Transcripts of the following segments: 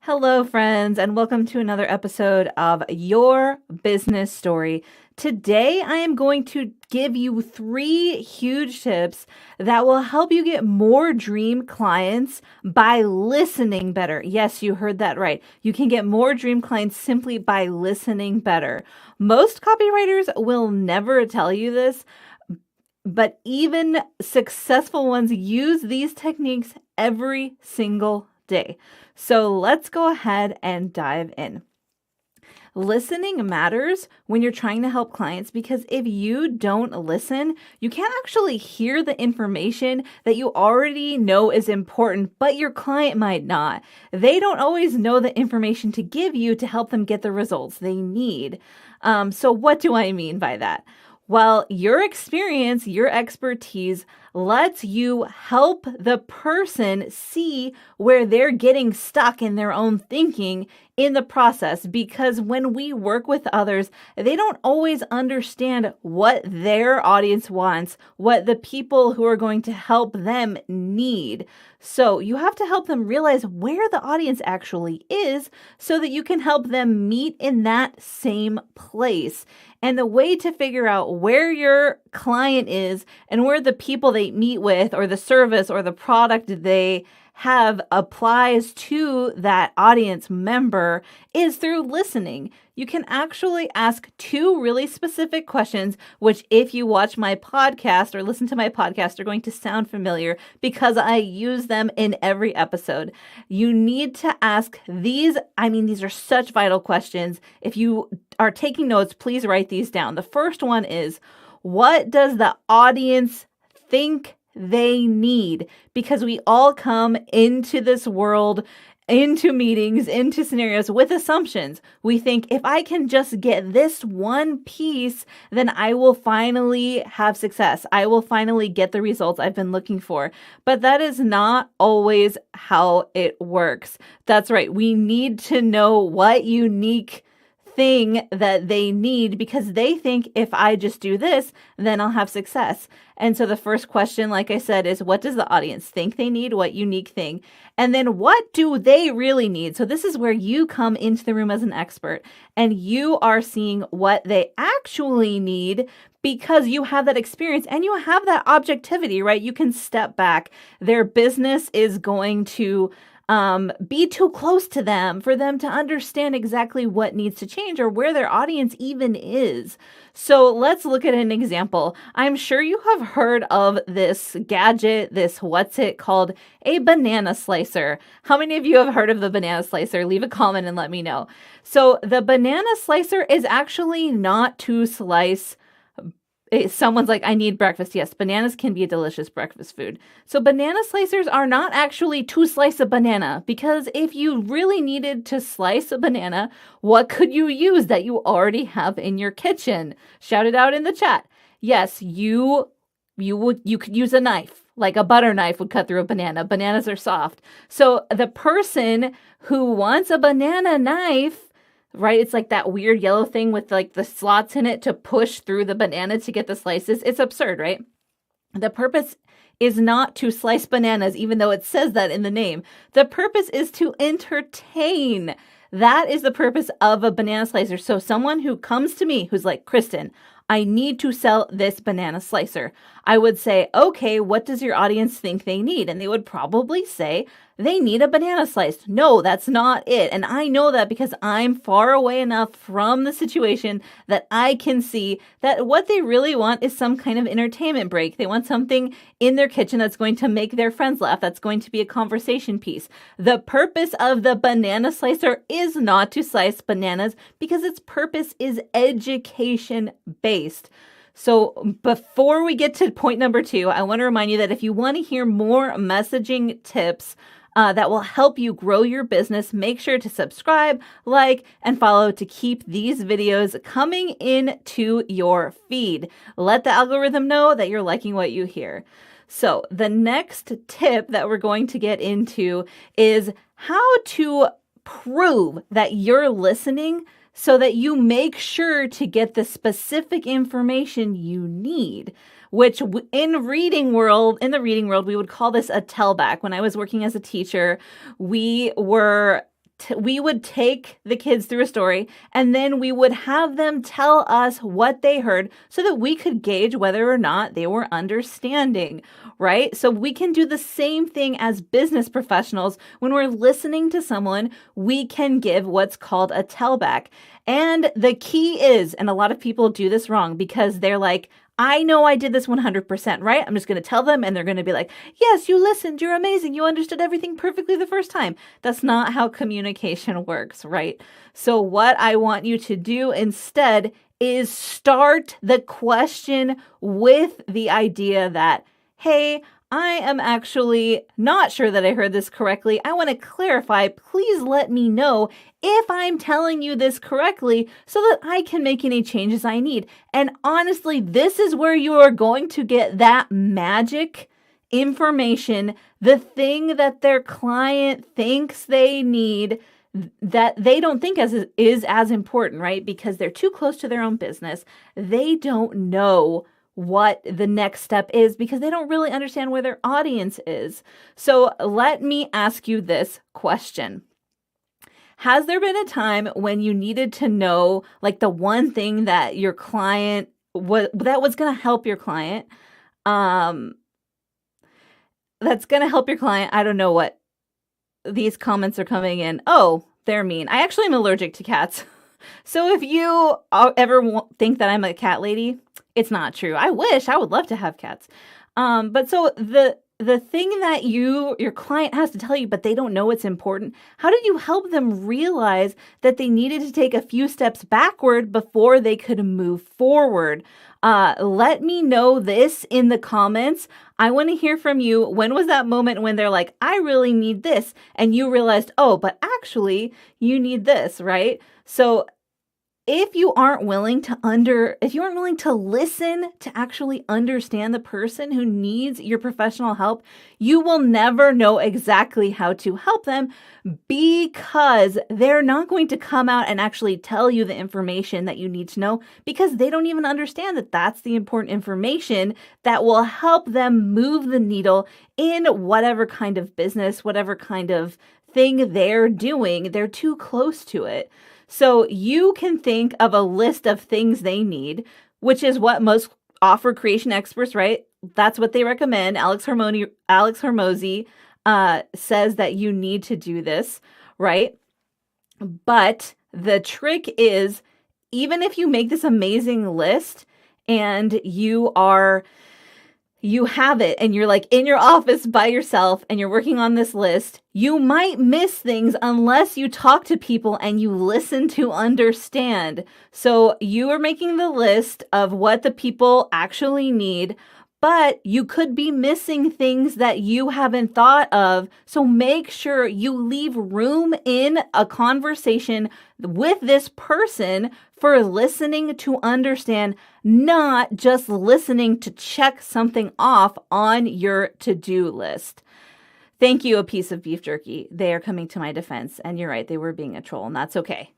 Hello, friends, and welcome to another episode of Your Business Story. Today, I am going to give you 3 huge tips that will help you get more dream clients by listening better. Yes, you heard that right. You can get more dream clients simply by listening better. Most copywriters will never tell you this, but even successful ones use these techniques every single day. So let's go ahead and dive in. Listening matters when you're trying to help clients because if you don't listen, you can't actually hear the information that you already know is important, but your client might not. They don't always know the information to give you to help them get the results they need. So what do I mean by that? Well, your experience, your expertise lets you help the person see where they're getting stuck in their own thinking in the process. Because when we work with others, they don't always understand what their audience wants, what the people who are going to help them need. So you have to help them realize where the audience actually is so that you can help them meet in that same place. And the way to figure out where your client is and where the people they meet with or the service or the product they have applies to that audience member is through listening. You can actually ask 2 really specific questions, which if you watch my podcast or listen to my podcast are going to sound familiar because I use them in every episode. You need to ask these. These are such vital questions. If you are taking notes, please write these down. The first one is, what does the audience think they need? Because we all come into this world, into meetings, into scenarios with assumptions. We think if I can just get this one piece, then I will finally have success. I will finally get the results I've been looking for. But that is not always how it works. That's right. We need to know what unique thing that they need because they think if I just do this, then I'll have success. And so the first question, like I said, is what does the audience think they need? What unique thing? And then what do they really need? So this is where you come into the room as an expert and you are seeing what they actually need because you have that experience and you have that objectivity, right? You can step back. Their business is going to be too close to them for them to understand exactly what needs to change or where their audience even is. So let's look at an example. I'm sure you have heard of this gadget, what's it called? A banana slicer. How many of you have heard of the banana slicer? Leave a comment and let me know. So the banana slicer is actually not to slice. Someone's like, I need breakfast. Yes, bananas can be a delicious breakfast food. So banana slicers are not actually to slice a banana because if you really needed to slice a banana, what could you use that you already have in your kitchen? Shout it out in the chat. Yes, you could use a knife, like a butter knife would cut through a banana. Bananas are soft. So the person who wants a banana knife, right? It's like that weird yellow thing with like the slots in it to push through the banana to get the slices. It's absurd, right? The purpose is not to slice bananas, even though it says that in the name. The purpose is to entertain. That is the purpose of a banana slicer. So someone who comes to me who's like, Kristin, I need to sell this banana slicer. I would say, okay, what does your audience think they need? And they would probably say, they need a banana slice. No, that's not it. And I know that because I'm far away enough from the situation that I can see that what they really want is some kind of entertainment break. They want something in their kitchen that's going to make their friends laugh. That's going to be a conversation piece. The purpose of the banana slicer is not to slice bananas because its purpose is education based. So before we get to point number 2, I want to remind you that if you want to hear more messaging tips that will help you grow your business, make sure to subscribe, like, and follow to keep these videos coming into your feed. Let the algorithm know that you're liking what you hear. So the next tip that we're going to get into is how to prove that you're listening so that you make sure to get the specific information you need, which in the reading world, we would call this a tellback. When I was working as a teacher, we were we would take the kids through a story, and then we would have them tell us what they heard so that we could gauge whether or not they were understanding, right? So we can do the same thing as business professionals. When we're listening to someone, we can give what's called a tellback. And the key is, and a lot of people do this wrong because they're like, I know I did this 100%, right? I'm just going to tell them and they're going to be like, yes, you listened. You're amazing. You understood everything perfectly the first time. That's not how communication works, right? So what I want you to do instead is start the question with the idea that, hey, I am actually not sure that I heard this correctly. I want to clarify. Please let me know if I'm telling you this correctly so that I can make any changes I need. And honestly, this is where you are going to get that magic information, the thing that their client thinks they need that they don't think is as important, right? Because they're too close to their own business. They don't know what the next step is because they don't really understand where their audience is. So let me ask you this question. Has there been a time when you needed to know like the one thing that your client was going to help your client? That's going to help your client. I don't know what these comments are coming in. Oh, they're mean. I actually am allergic to cats. So if you ever think that I'm a cat lady, it's not true. I would love to have cats. But so the thing that your client has to tell you, but they don't know it's important. How did you help them realize that they needed to take a few steps backward before they could move forward? Let me know this in the comments. I want to hear from you. When was that moment when they're like, I really need this, and you realized, oh, but actually you need this, right? So if you aren't willing to listen to actually understand the person who needs your professional help, you will never know exactly how to help them because they're not going to come out and actually tell you the information that you need to know because they don't even understand that that's the important information that will help them move the needle in whatever kind of business, whatever kind of thing they're doing. They're too close to it. So you can think of a list of things they need, which is what most offer creation experts, right? That's what they recommend. Alex Hormozy says that you need to do this, right? But the trick is, even if you make this amazing list and you have it and you're like in your office by yourself and you're working on this list, you might miss things unless you talk to people and you listen to understand. So you are making the list of what the people actually need, but you could be missing things that you haven't thought of. So make sure you leave room in a conversation with this person for listening to understand, not just listening to check something off on your to-do list. Thank you, A Piece of Beef Jerky. They are coming to my defense. And you're right, they were being a troll, and that's okay.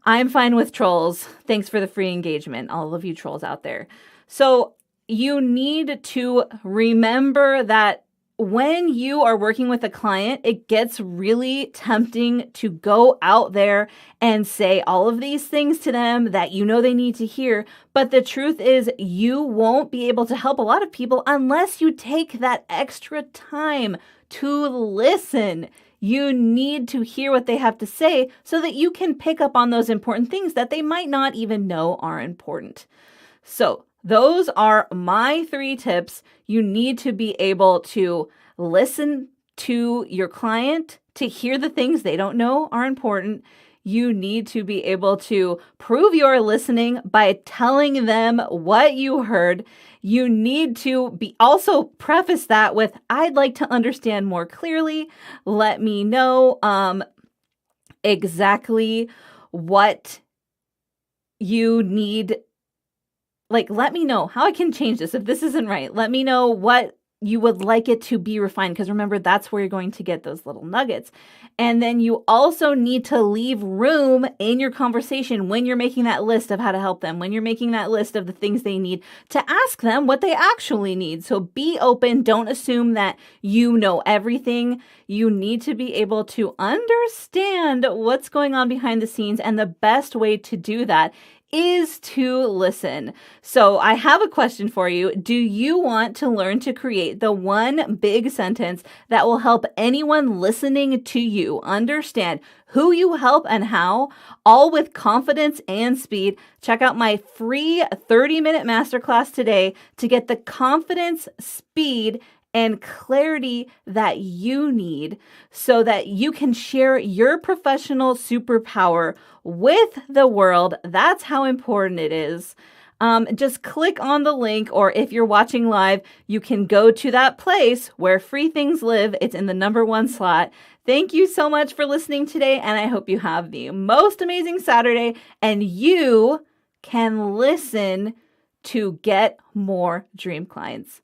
I'm fine with trolls. Thanks for the free engagement, all of you trolls out there. So you need to remember that when you are working with a client, it gets really tempting to go out there and say all of these things to them that you know they need to hear. But the truth is, you won't be able to help a lot of people unless you take that extra time to listen. You need to hear what they have to say so that you can pick up on those important things that they might not even know are important. So those are my 3 tips. You need to be able to listen to your client to hear the things they don't know are important. You need to be able to prove you're listening by telling them what you heard. You need to be also preface that with, I'd like to understand more clearly. Let me know exactly what you need. Like, let me know how I can change this if this isn't right. Let me know what you would like it to be refined, because remember, that's where you're going to get those little nuggets. And then you also need to leave room in your conversation when you're making that list of how to help them, when you're making that list of the things they need, to ask them what they actually need. So be open. Don't assume that you know everything. You need to be able to understand what's going on behind the scenes. And the best way to do that is to listen. So I have a question for you. Do you want to learn to create the one big sentence that will help anyone listening to you understand who you help and how, all with confidence and speed? Check out my free 30-minute masterclass today to get the confidence, speed, and clarity that you need so that you can share your professional superpower with the world. That's how important it is. Just click on the link, or if you're watching live, you can go to that place where free things live. It's in the #1 slot. Thank you so much for listening today, and I hope you have the most amazing Saturday, and you can listen to get more dream clients.